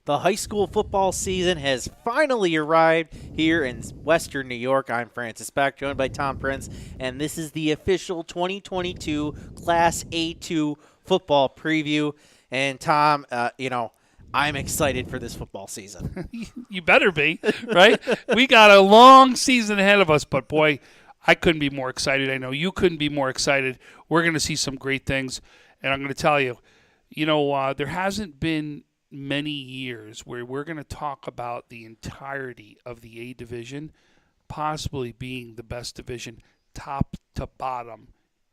The high school football season has finally arrived here in Western New York. I'm Francis Beck, joined by Tom Prince, and this is the official 2022 Class A2 football preview. And Tom, I'm excited for this football season. You better be, right? We got a long season ahead of us, but boy, I couldn't be more excited. I know you couldn't be more excited. We're going to see some great things, and I'm going to tell you, there hasn't been many years where we're going to talk about the entirety of the A division possibly being the best division top to bottom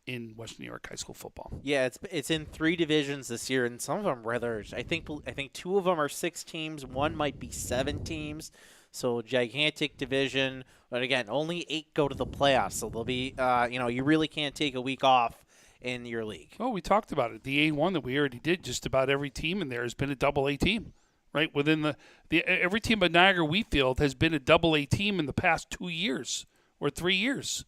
in Western New York high school football. Yeah, it's in 3 divisions this year, and some of them rather. I think 2 of them are 6 teams. One might be 7 teams. So gigantic division. But again, only 8 go to the playoffs. So they'll be, you really can't take a week off in your league. Oh, we talked about it. The A1 that we already did, just about every team in there has been a double A team, right? Within the every team at Niagara Wheatfield has been a double A team in the past 2 years or 3 years,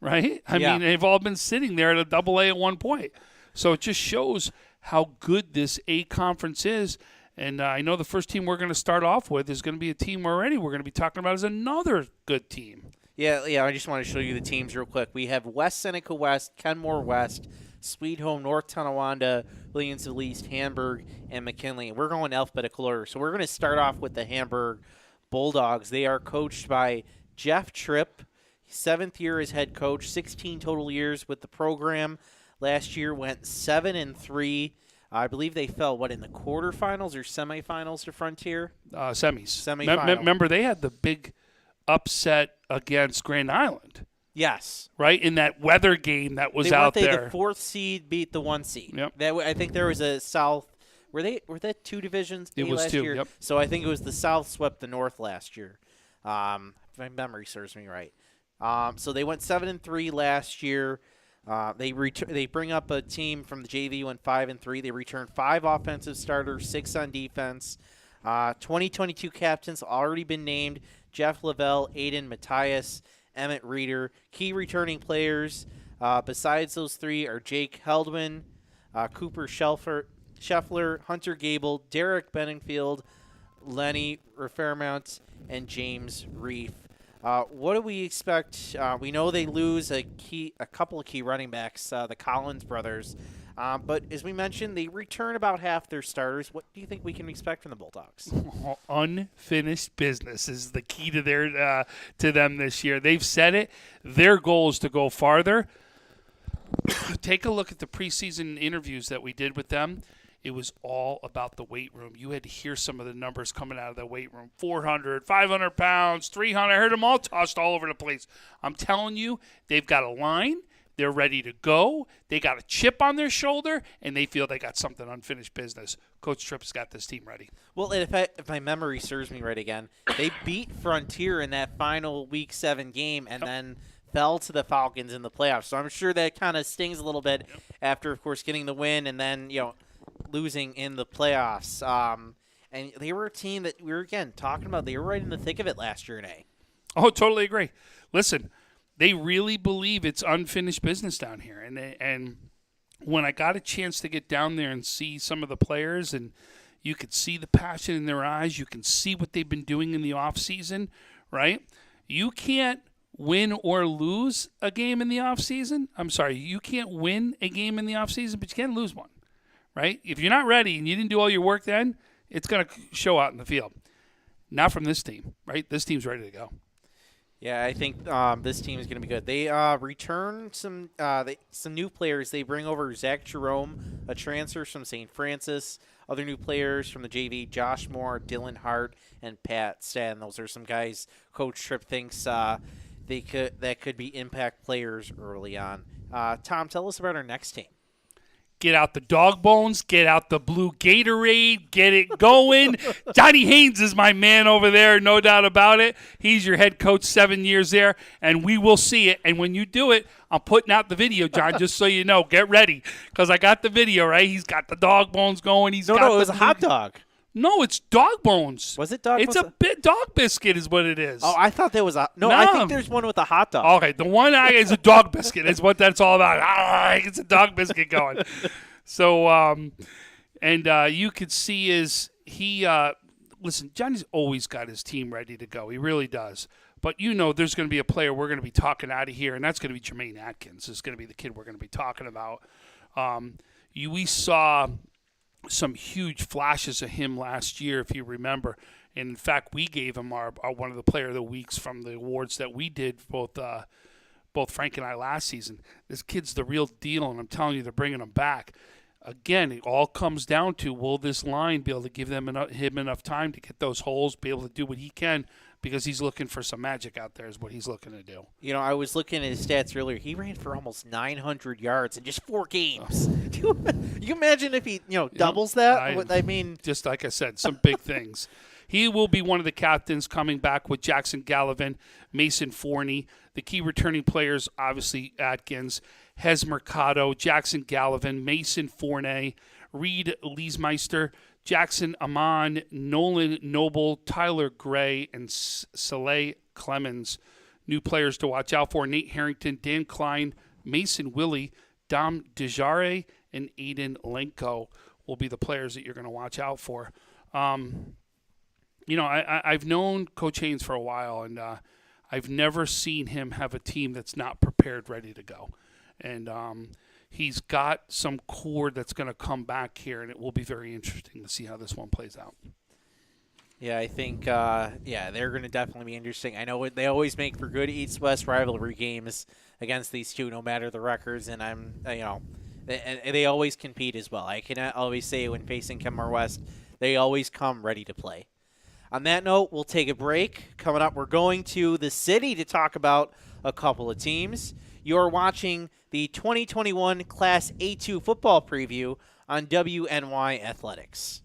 right? I mean, they've all been sitting there at a double A at one point. So it just shows how good this A conference is. And I know the first team we're going to start off with is going to be a team we're going to be talking about as another good team. Yeah, I just want to show you the teams real quick. We have West Seneca West, Kenmore West, Sweet Home, North Tonawanda, Williams Elise, Hamburg, and McKinley. We're going alphabetical order. So we're going to start off with the Hamburg Bulldogs. They are coached by Jeff Tripp, 7th year as head coach, 16 total years with the program. Last year went 7-3. I believe they fell, in the quarterfinals or semifinals to Frontier? Semis. Semifinal. Remember, they had the big upset against Grand Island. Yes. Right? In that weather game that was out there. The 4th seed beat the 1 seed. Yep. I think there was a South. Were that 2 divisions? It was last 2, year? yep. So I think it was the South swept the North last year. If my memory serves me right. So they went 7-3 last year. They bring up a team from the JV, went 5-3. They returned 5 offensive starters, 6 on defense. 2022 captains already been named: Jeff Lavelle, Aiden Matthias, Emmett Reeder. Key returning players besides those 3 are Jake Heldman, Cooper Scheffler, Hunter Gable, Derek Benningfield, Lenny Fairmount, and James Reef. What do we expect? We know they lose a couple of key running backs, the Collins brothers. But as we mentioned, they return about half their starters. What do you think we can expect from the Bulldogs? Unfinished business is the key to to them this year. They've said it. Their goal is to go farther. Take a look at the preseason interviews that we did with them. It was all about the weight room. You had to hear some of the numbers coming out of the weight room. 400, 500 pounds, 300. I heard them all tossed all over the place. I'm telling you, they've got a line. They're ready to go. They got a chip on their shoulder, and they feel they got something unfinished business. Coach Tripp's got this team ready. Well, if my memory serves me right again, they beat Frontier in that final Week 7 game and then fell to the Falcons in the playoffs. So I'm sure that kind of stings a little bit after, of course, getting the win and then, losing in the playoffs. And they were a team that we were, again, talking about. They were right in the thick of it last year in A. Oh, totally agree. Listen, they really believe it's unfinished business down here. And when I got a chance to get down there and see some of the players, and you could see the passion in their eyes, you can see what they've been doing in the offseason, right? You can't win or lose a game in the offseason. I'm sorry, you can't win a game in the offseason, but you can lose one. Right? If you're not ready and you didn't do all your work then, it's going to show out in the field. Not from this team, right? This team's ready to go. Yeah, I think this team is going to be good. They return some new players. They bring over Zach Jerome, a transfer from St. Francis. Other new players from the JV: Josh Moore, Dylan Hart, and Pat Stan. Those are some guys Coach Tripp thinks that could be impact players early on. Tom, tell us about our next team. Get out the dog bones. Get out the blue Gatorade. Get it going. Johnny Haynes is my man over there, no doubt about it. He's your head coach, 7 years there, and we will see it. And when you do it, I'm putting out the video, John, just so you know. Get ready, because I got the video, right? He's got the dog bones going. No, it was a hot dog. No, it's dog bones. Was it dog bones? It's a bit dog biscuit is what it is. Oh, I thought there was a – no, I think there's one with a hot dog. Okay, the one is a dog biscuit is what that's all about. It's a dog biscuit going. So, you could see listen, Johnny's always got his team ready to go. He really does. But there's going to be a player we're going to be talking out of here, and that's going to be Jermaine Atkins. Is going to be the kid we're going to be talking about. We saw some huge flashes of him last year, if you remember. And in fact, we gave him our one of the Player of the Weeks from the awards that we did, both Frank and I last season. This kid's the real deal, and I'm telling you, they're bringing him back. Again, it all comes down to, will this line be able to give him enough time to get those holes, be able to do what he can, because he's looking for some magic out there is what he's looking to do. I was looking at his stats earlier. He ran for almost 900 yards in just 4 games. You imagine if he, doubles that? I mean, just like I said, some big things. He will be one of the captains coming back with Jackson Gallivan, Mason Forney. The key returning players, obviously, Atkins, Hez Mercado, Jackson Gallivan, Mason Forney, Reed Leesmeister, Jackson Amon, Nolan Noble, Tyler Gray, and Saleh Clemens. New players to watch out for: Nate Harrington, Dan Klein, Mason Willie, Dom DeJare, and Aiden Lenko will be the players that you're going to watch out for. I've known Coach Haynes for a while, and I've never seen him have a team that's not prepared, ready to go. And he's got some core that's going to come back here, and it will be very interesting to see how this one plays out. Yeah, I think, they're going to definitely be interesting. I know they always make for good East-West rivalry games against these two, no matter the records, and they always compete as well. I can always say when facing Kenmore West, they always come ready to play. On that note, we'll take a break. Coming up, we're going to the city to talk about a couple of teams. You're watching the 2021 Class A2 football preview on WNY Athletics.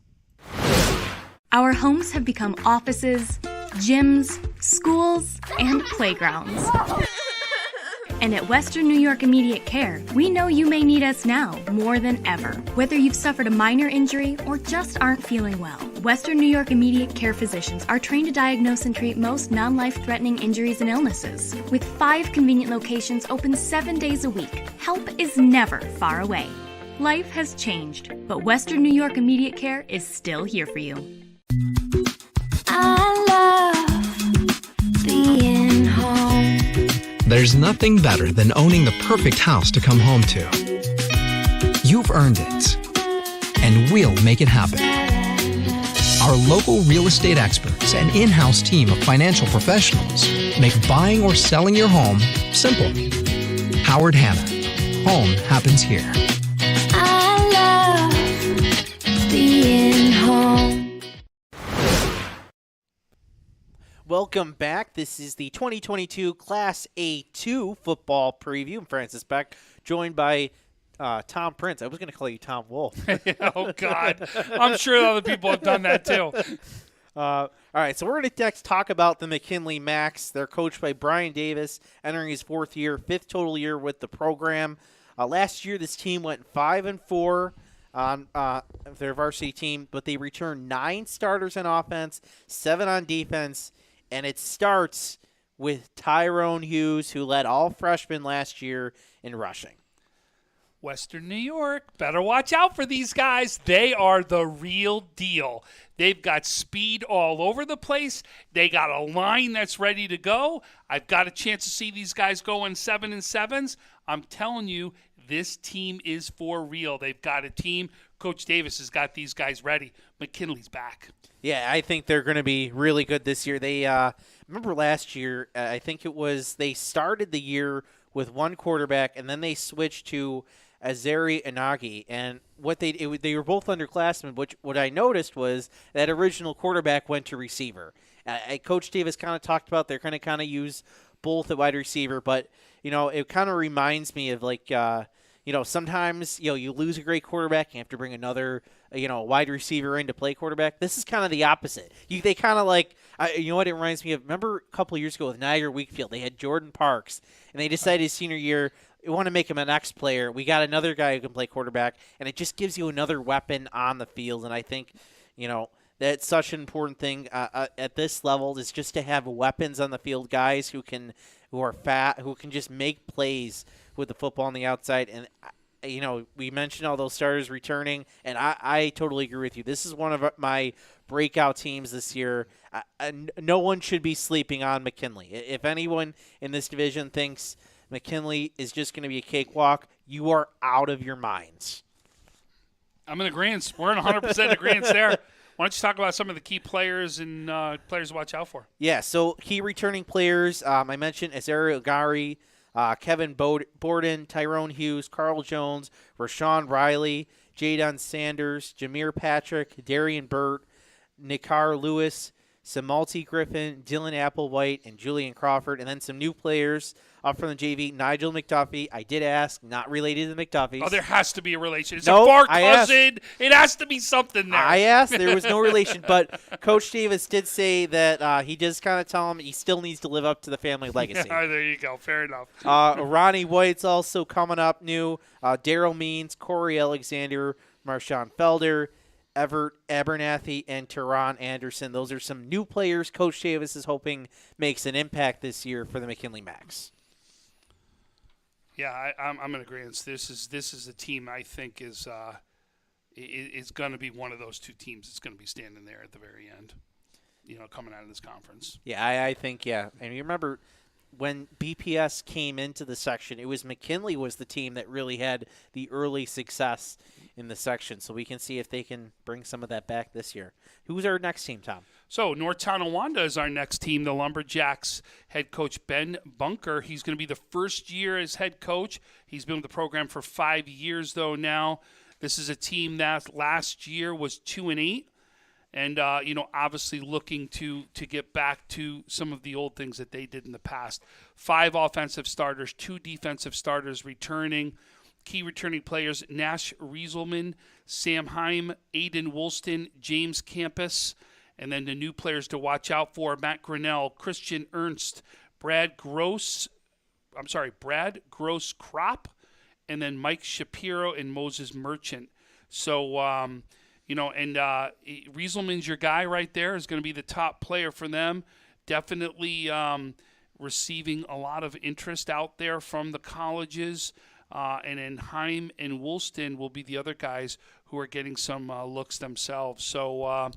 Our homes have become offices, gyms, schools, and playgrounds. And at Western New York Immediate Care, we know you may need us now more than ever. Whether you've suffered a minor injury or just aren't feeling well, Western New York Immediate Care physicians are trained to diagnose and treat most non-life-threatening injuries and illnesses. With 5 convenient locations open 7 days a week, help is never far away. Life has changed, but Western New York Immediate Care is still here for you. I love being home. There's nothing better than owning the perfect house to come home to. You've earned it, and we'll make it happen. Our local real estate experts and in-house team of financial professionals make buying or selling your home simple. Howard Hanna. Home happens here. I love being home. Welcome back. This is the 2022 Class A2 football preview. I'm Francis Beck, joined by Tom Prince. I was going to call you Tom Wolf. Oh, God. I'm sure other people have done that, too. All right, so we're going to next talk about the Mckinley Max. They're coached by Brian Davis, entering his 4th year, 5th total year with the program. Last year, this team went 5-4 on their varsity team, but they returned 9 starters on offense, 7 on defense. And it starts with Tyrone Hughes, who led all freshmen last year in rushing. Western New York, better watch out for these guys. They are the real deal. They've got speed all over the place. They got a line that's ready to go. I've got a chance to see these guys go in 7-7s. I'm telling you, this team is for real. They've got a team. Coach Davis has got these guys ready. McKinley's back. Yeah, I think they're going to be really good this year. They remember last year, I think it was they started the year with one quarterback, and then they switched to Azari Inagi. And what they were both underclassmen, which what I noticed was that original quarterback went to receiver. Coach Davis kind of talked about they're going to kind of use both at wide receiver, but it kind of reminds me of like sometimes you lose a great quarterback, you have to bring another wide receiver in to play quarterback. This is kind of the opposite. They kind of like what it reminds me of. Remember a couple of years ago with Niagara Wakefield, they had Jordan Parks, and they decided his senior year we want to make him an X player. We got another guy who can play quarterback, and it just gives you another weapon on the field. And I think that's such an important thing at this level is just to have weapons on the field, guys who are fat, who can just make plays with the football on the outside. we mentioned all those starters returning, and I totally agree with you. This is one of my breakout teams this year. No one should be sleeping on McKinley. If anyone in this division thinks McKinley is just going to be a cakewalk, you are out of your minds. I'm in agreement. We're in 100% agreement there. Why don't you talk about some of the key players and players to watch out for? Yeah, so key returning players, I mentioned Azari Ogari, Kevin Borden, Tyrone Hughes, Carl Jones, Rashawn Riley, Jadon Sanders, Jameer Patrick, Darian Burt, Nikar Lewis, Samalti Griffin, Dylan Applewhite, and Julian Crawford. And then some new players up from the JV, Nigel McDuffie. I did ask, not related to the McDuffies. Oh, there has to be a relation. It's No, a far I asked. cousin. It has to be something there. I asked. There was no relation. But Coach Davis did say that he does kind of tell him he still needs to live up to the family legacy. Yeah, there you go. Fair enough. Ronnie White's also coming up new. Daryl Means, Corey Alexander, Marshawn Felder, Everett Abernathy, and Teron Anderson. Those are some new players Coach Davis is hoping makes an impact this year for the McKinley Max. Yeah, I'm in agreement. This is a team I think is going to be one of those two teams that's going to be standing there at the very end, coming out of this conference. Yeah, I think, yeah. And you remember when BPS came into the section, it was McKinley was the team that really had the early success in the section. So we can see if they can bring some of that back this year. Who's our next team, Tom? So North Tonawanda is our next team. The Lumberjacks head coach Ben Bunker. He's going to be the first year as head coach. He's been with the program for 5 years, though, now. This is a team that last year was 2-8. And, obviously looking to get back to some of the old things that they did in the past. 5 offensive starters, 2 defensive starters returning. Key returning players, Nash Rieselman, Sam Heim, Aiden Woolston, James Campus. And then the new players to watch out for, Matt Grinnell, Christian Ernst, Brad Gross-Crop, and then Mike Shapiro and Moses Merchant. So, Rieselman's your guy right there, is going to be the top player for them. Definitely receiving a lot of interest out there from the colleges. And then Heim and Woolston will be the other guys who are getting some looks themselves. So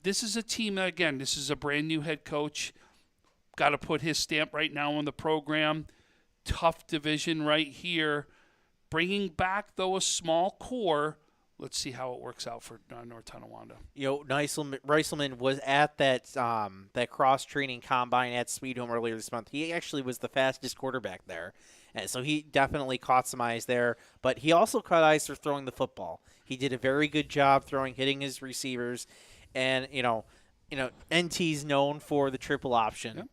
this is a team, again, this is a brand new head coach. Got to put his stamp right now on the program. Tough division right here. Bringing back, though, a small core. Let's see how it works out for North Tonawanda. Reiselman was at that cross-training combine at Sweet Home earlier this month. He actually was the fastest quarterback there. And so he definitely caught some eyes there. But he also caught eyes for throwing the football. He did a very good job hitting his receivers. And, NT's known for the triple option. Yep.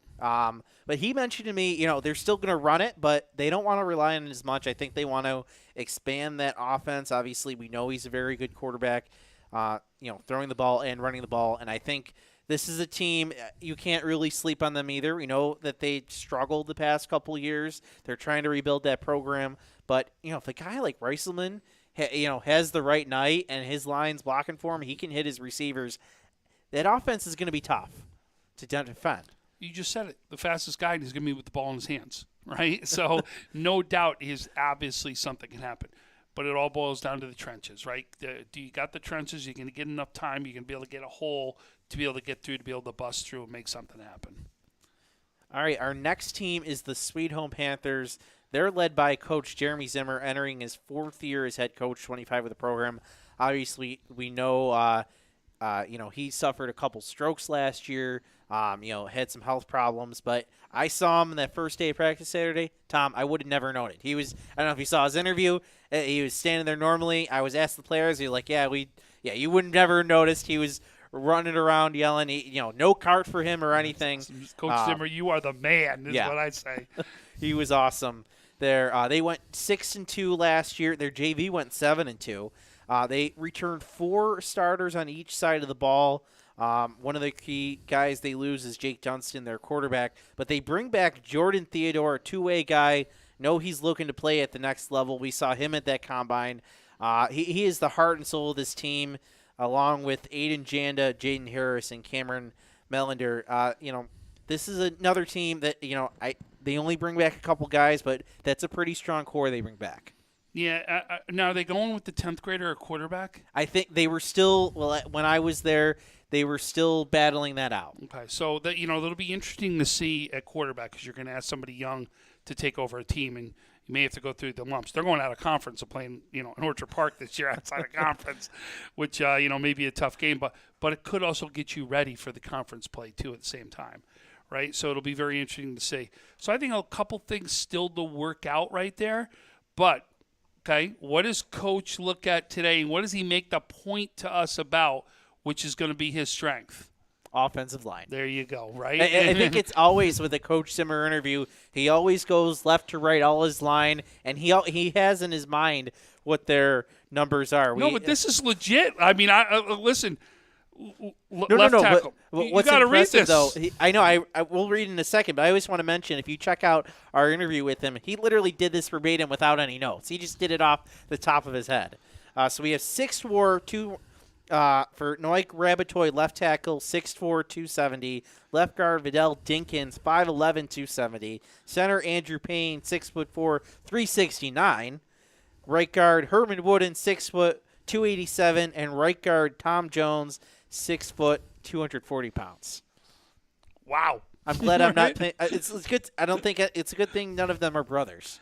But he mentioned to me, they're still going to run it, but they don't want to rely on it as much. I think they want to expand that offense. Obviously, we know he's a very good quarterback, throwing the ball and running the ball. And I think this is a team, you can't really sleep on them either. We know that they struggled the past couple of years. They're trying to rebuild that program. But, if a guy like Reiselman, has the right night and his line's blocking for him, he can hit his receivers. That offense is going to be tough to defend. You just said it. The fastest guy is going to be with the ball in his hands, right? So no doubt obviously something can happen. But it all boils down to the trenches, right? Do you got the trenches? You're going to get enough time. You're going to be able to get a hole to be able to get through, to be able to bust through and make something happen. All right, our next team is the Sweet Home Panthers. They're led by Coach Jeremy Zimmer, entering his 4th year as head coach, 25 with the program. Obviously, we know, he suffered a couple strokes last year. Had some health problems, but I saw him that first day of practice Saturday. Tom, I would have never known it. He was, I don't know if you saw his interview. He was standing there normally. I was asked the players. He was like, you would never noticed. He was running around yelling. No cart for him or anything. Coach Zimmer, you are the man, is what I say. He was awesome. They went 6-2 last year. Their JV went 7-2. They returned 4 starters on each side of the ball. One of the key guys they lose is Jake Dunstan, their quarterback. But they bring back Jordan Theodore, a 2-way guy. Know he's looking to play at the next level. We saw him at that combine. He is the heart and soul of this team, along with Aiden Janda, Jaden Harris, and Cameron Melander. This is another team that, They only bring back a couple guys, but that's a pretty strong core they bring back. Yeah. Now, are they going with the 10th grader or quarterback? I think they were still, when I was there, they were still battling that out. Okay, so that'll be interesting to see at quarterback because you're going to ask somebody young to take over a team, and you may have to go through the lumps. They're going out of conference and playing, in Orchard Park this year outside of conference, which may be a tough game, but it could also get you ready for the conference play too at the same time, right? So it'll be very interesting to see. So I think a couple things still to work out right there, but okay, what does Coach look at today, and what does he make the point to us about? Which is going to be his strength. Offensive line. There you go, right? I think it's always with a Coach Zimmer interview, he always goes left to right, all his line, and he has in his mind what their numbers are. No, but this is legit. I mean, listen, No, left no. tackle. What's you got to read impressive, this. though, I know, I will read in a second, but I always want to mention, if you check out our interview with him, he literally did this verbatim without any notes. He just did it off the top of his head. So we have 6'4", 2... for Noik Rabatoy, left tackle, 6'4", 270. Left guard, Vidal Dinkins, 5'11", 270. Center, Andrew Payne, 6'4", 369. Right guard, Herman Wooden, 6 foot, 287. And right guard, Tom Jones, 6 foot, 240 pounds. Wow. I'm glad I'm not it's good. I don't think it's a good thing none of them are brothers.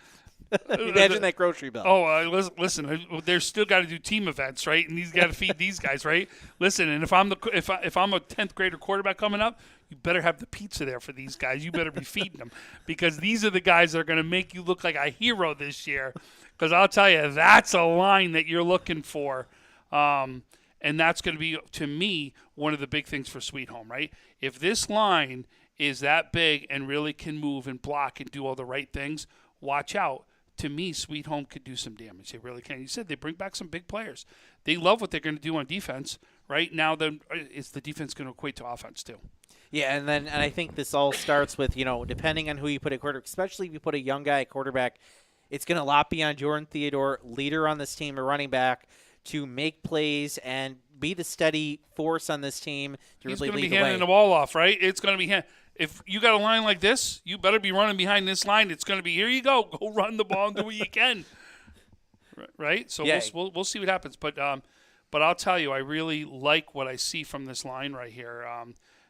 Imagine that grocery bill. Oh, listen. They're still got to do team events, right? And he's got to feed these guys, right? Listen, and if I'm a 10th grader quarterback coming up, you better have the pizza there for these guys. You better be feeding them because these are the guys that are going to make you look like a hero this year. Because I'll tell you, that's a line that you're looking for, and that's going to be, to me, one of the big things for Sweet Home, right? If this line is that big and really can move and block and do all the right things, watch out. To me, Sweet Home could do some damage. They really can. You said they bring back some big players. They love what they're going to do on defense. Right now, then is the defense going to equate to offense too? Yeah, and I think this all starts with, depending on who you put at quarterback, especially if you put a young guy at quarterback, it's going to a lot be on Jordan Theodore, leader on this team, a running back, to make plays and be the steady force on this team to He's really going to lead be the way. handing the ball off, right? It's going to be if you got a line like this, you better be running behind this line. It's going to be, here you go run the ball and do what you can, right? So yeah. we'll see what happens. But I'll tell you, I really like what I see from this line right here.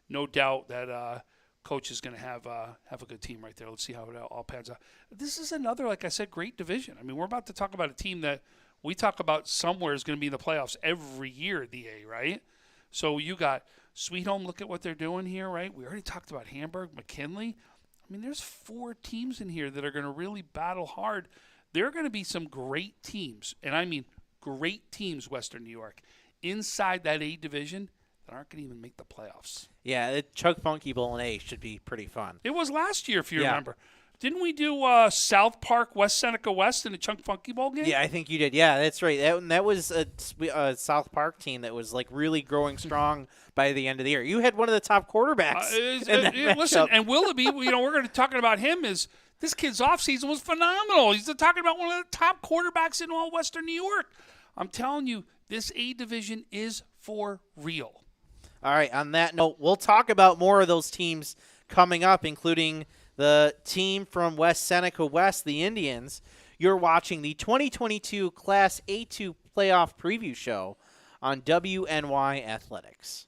No doubt that Coach is going to have a good team right there. Let's see how it all pans out. This is another, like I said, great division. I mean, we're about to talk about a team that we talk about somewhere is going to be in the playoffs every year, the A, right? So you got Sweet Home, look at what they're doing here, right? We already talked about Hamburg, McKinley. I mean, there's 4 teams in here that are going to really battle hard. There are going to be some great teams, and I mean great teams, Western New York, inside that A division that aren't going to even make the playoffs. Yeah, the Chug Funky Bowl in A should be pretty fun. It was last year, if you remember. Didn't we do South Park, West Seneca West in the Chunk Funky Bowl game? Yeah, I think you did. Yeah, that's right. That was a South Park team that was like really growing strong by the end of the year. You had one of the top quarterbacks. Listen, and Willoughby, we're going to talking about him is this kid's offseason was phenomenal. He's talking about one of the top quarterbacks in all Western New York. I'm telling you, this A division is for real. All right, on that note, we'll talk about more of those teams coming up, including the team from West Seneca West, the Indians. You're watching the 2022 Class A2 Playoff Preview Show on WNY Athletics.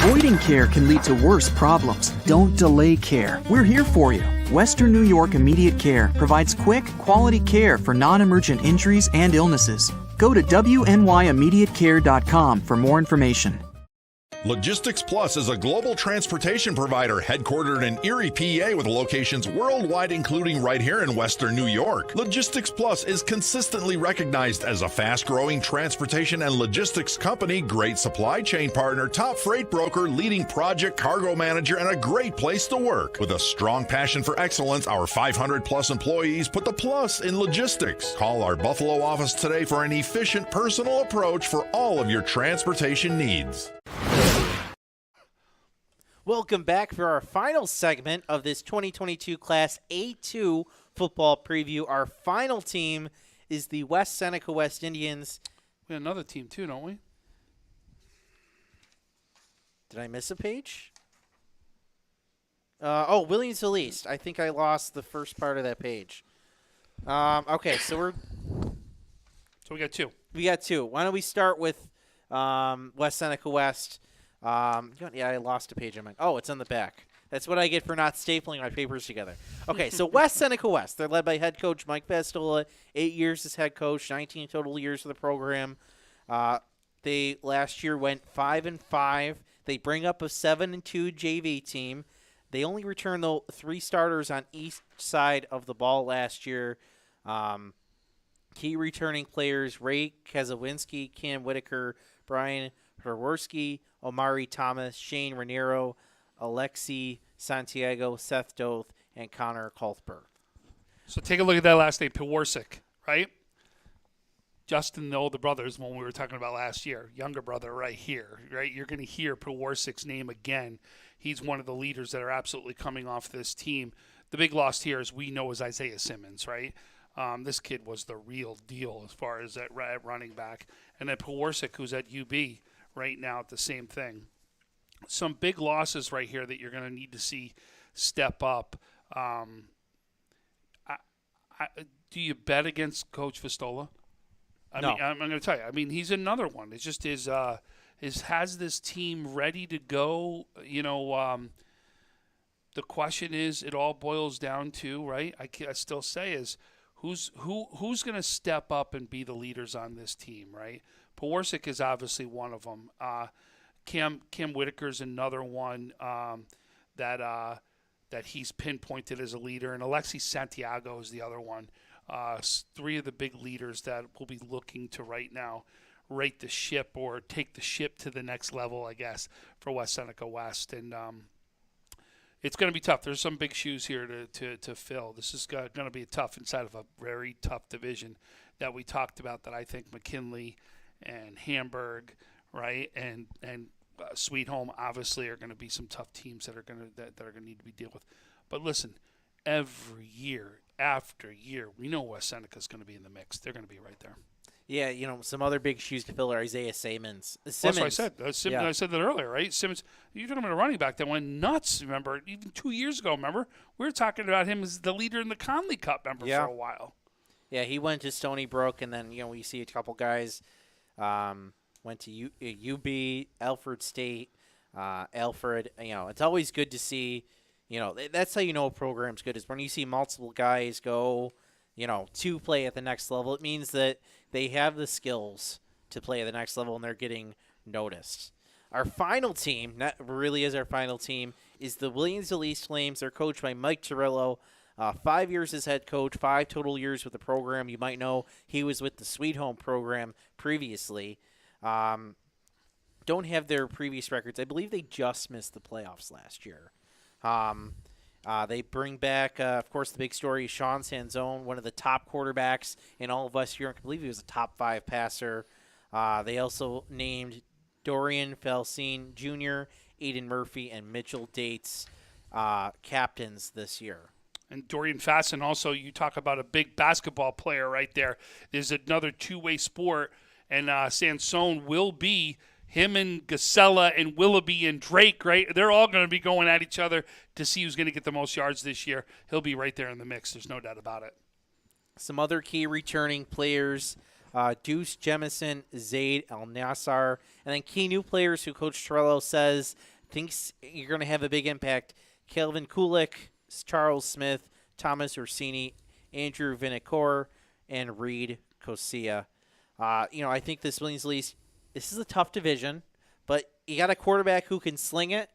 Avoiding care can lead to worse problems. Don't delay care. We're here for you. Western New York Immediate Care provides quick, quality care for non-emergent injuries and illnesses. Go to WNYImmediatecare.com for more information. Logistics Plus is a global transportation provider headquartered in Erie, PA with locations worldwide, including right here in Western New York. Logistics Plus is consistently recognized as a fast-growing transportation and logistics company, great supply chain partner, top freight broker, leading project cargo manager, and a great place to work. With a strong passion for excellence, our 500-plus employees put the plus in logistics. Call our Buffalo office today for an efficient, personal approach for all of your transportation needs. Welcome back for our final segment of this 2022 Class A2 football preview. Our final team is the West Seneca West Indians. We have another team too, don't we? Did I miss a page? Williams Elise. I think I lost the first part of that page. Okay, so we got two. we got two. Why don't we start with West Seneca West? I lost a page. It's on the back. That's what I get for not stapling my papers together. Okay, so West Seneca West. They're led by head coach Mike Bastola, 8 years as head coach, 19 total years of the program. They last year went 5-5. They bring up a 7-2 JV team. They only returned 3 starters on each side of the ball last year. Key returning players: Ray Kezawinski, Cam Whitaker, Brian Perworski, Omari Thomas, Shane Raniero, Alexi Santiago, Seth Doth, and Connor Cuthbert. So take a look at that last name, Pewarsic, right? Justin, the older brothers, when we were talking about last year, younger brother right here, right? You're going to hear Pewarsic's name again. He's one of the leaders that are absolutely coming off this team. The big loss here, as we know, is Isaiah Simmons, right? This kid was the real deal as far as at running back. And then Pewarsic, who's at UB right now, at the same thing. Some big losses right here that you're going to need to see step up. Do you bet against Coach Vistola? No. I'm going to tell you. I mean, he's another one. It just has this team ready to go. The question is, it all boils down to, right? I still say is who's going to step up and be the leaders on this team, right? Pewarsic is obviously one of them. Cam Whitaker's another one that he's pinpointed as a leader, and Alexi Santiago is the other one. 3 of the big leaders that we'll be looking to right now rate the ship or take the ship to the next level, I guess, for West Seneca West. And it's going to be tough. There's some big shoes here to fill. This is going to be tough inside of a very tough division that we talked about, that I think McKinley and Hamburg, right, and Sweet Home obviously are going to be some tough teams that are going to need to be dealt with. But listen, every year after year, we know West Seneca's going to be in the mix. They're going to be right there. Yeah, some other big shoes to fill are Isaiah Simmons. That's what I said. Yeah. I said that earlier, right? Simmons, you're talking about a running back that went nuts, remember? Even 2 years ago, remember? We were talking about him as the leader in the Conley Cup, for a while. Yeah, he went to Stony Brook, and then, we see a couple guys went to UB, Alfred State, Alfred. It's always good to see, that's how you know a program's good, is when you see multiple guys go, to play at the next level. It means that they have the skills to play at the next level, and they're getting noticed. Our final team, that really is our final team, is the Williams Elise Flames. They're coached by Mike Torello. 5 years as head coach, 5 total years with the program. You might know he was with the Sweet Home program previously. Don't have their previous records. I believe they just missed the playoffs last year. They bring back, of course, the big story is Sean Sanzone, one of the top quarterbacks in all of West Europe. I believe he was a top 5 passer. They also named Dorian Falsine Jr., Aiden Murphy, and Mitchell Dates captains this year. And Dorian Fasten, also, you talk about a big basketball player right there. There's another two-way sport, and Sansone will be him and Gasella and Willoughby and Drake, right? They're all going to be going at each other to see who's going to get the most yards this year. He'll be right there in the mix. There's no doubt about it. Some other key returning players, Deuce Jemison, Zaid El-Nassar, and then key new players who Coach Torello says thinks you're going to have a big impact. Kelvin Kulik, Charles Smith, Thomas Orsini, Andrew Vinacore, and Reed Kosia. I think this Williams Elise, this is a tough division, but you got a quarterback who can sling it.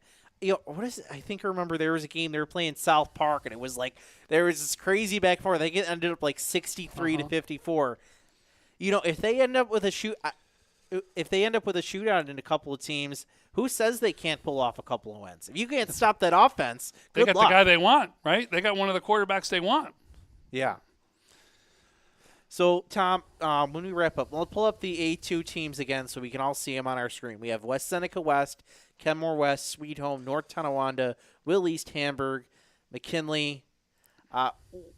What is it? I think I remember there was a game they were playing South Park, and it was like there was this crazy back and forth. They ended up like 63 to 54. If they end up with a shootout in a couple of teams, who says they can't pull off a couple of wins? If you can't stop that offense, they got the guy they want, right? They got one of the quarterbacks they want. Yeah. So, Tom, when we wrap up, we'll pull up the A2 teams again so we can all see them on our screen. We have West Seneca West, Kenmore West, Sweet Home, North Tonawanda, Will East Hamburg, McKinley.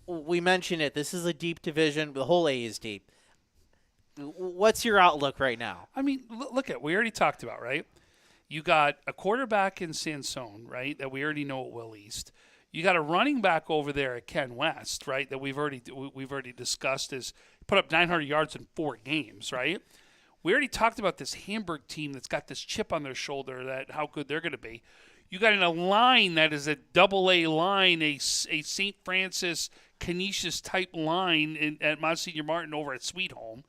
We mentioned it. This is a deep division. The whole A is deep. What's your outlook right now? I mean, look at we already talked about, right? You got a quarterback in Sansone, right, that we already know at Will East. You got a running back over there at Ken West, right, that we've already discussed is put up 900 yards in 4 games, right? We already talked about this Hamburg team that's got this chip on their shoulder that how good they're going to be. You got in a line that is a double-A line, a St. Francis Canisius type line at Monsignor Martin over at Sweet Home.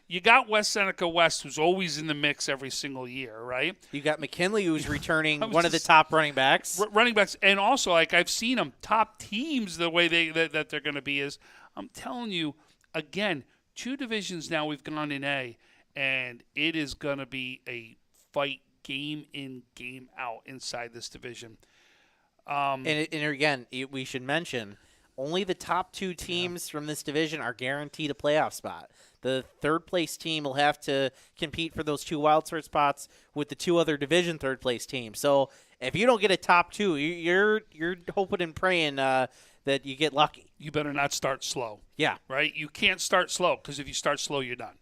You got West Seneca West, who's always in the mix every single year, right? You got McKinley, who's returning one of the top running backs. Running backs, and also, like, I've seen them, top teams, the way that they're going to be is, I'm telling you, again, 2 divisions now we've gone in A, and it is going to be a fight game in, game out inside this division. And again, we should mention, only the top 2 teams from this division are guaranteed a playoff spot. The third-place team will have to compete for those 2 wildcard spots with the 2 other division third-place teams. So if you don't get a top 2, you're hoping and praying that you get lucky. You better not start slow. Yeah. Right? You can't start slow because if you start slow, you're done.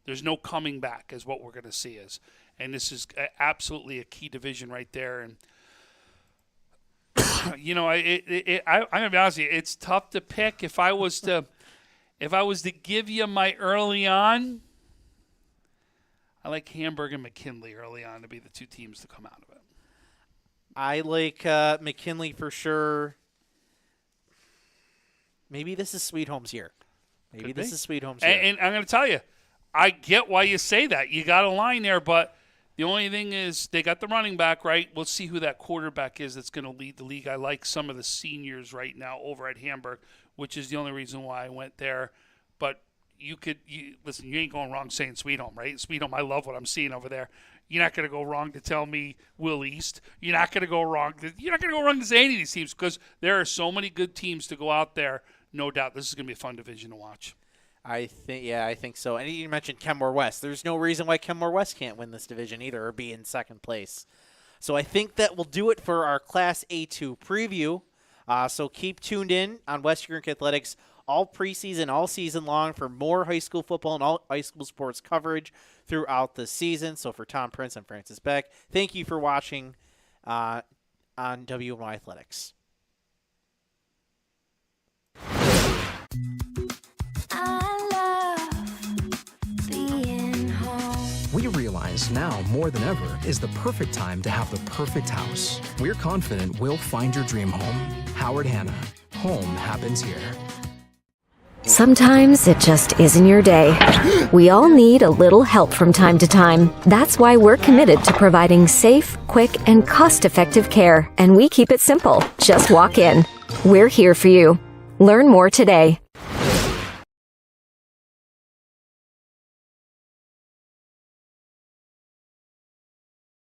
There's no coming back is what we're going to see is. And this is absolutely a key division right there. And, you know, I'm going to be honest with you, it's tough to pick. If I was to give you my early on, I like Hamburg and McKinley early on to be the 2 teams to come out of it. I like McKinley for sure. Maybe this is Sweet Home's year. Maybe this is Sweet Home's year. And I'm going to tell you, I get why you say that. You got a line there, but the only thing is they got the running back, right? We'll see who that quarterback is that's going to lead the league. I like some of the seniors right now over at Hamburg, which is the only reason why I went there. But listen, you ain't going wrong saying Sweet Home, right? Sweet Home, I love what I'm seeing over there. You're not going to go wrong to tell me Will East. You're not going to go wrong to say any of these teams because there are so many good teams to go out there. No doubt this is going to be a fun division to watch. I think so. And you mentioned Kenmore West. There's no reason why Kenmore West can't win this division either or be in second place. So I think that will do it for our Class A2 preview. So keep tuned in on Western Greek Athletics all preseason, all season long for more high school football and all high school sports coverage throughout the season. So for Tom Prince and Francis Beck, thank you for watching on WMY Athletics. We realize now more than ever is the perfect time to have the perfect house. We're confident we'll find your dream home. Howard Hanna. Home happens here. Sometimes it just isn't your day. We all need a little help from time to time. That's why we're committed to providing safe, quick, and cost-effective care. And we keep it simple. Just walk in. We're here for you. Learn more today.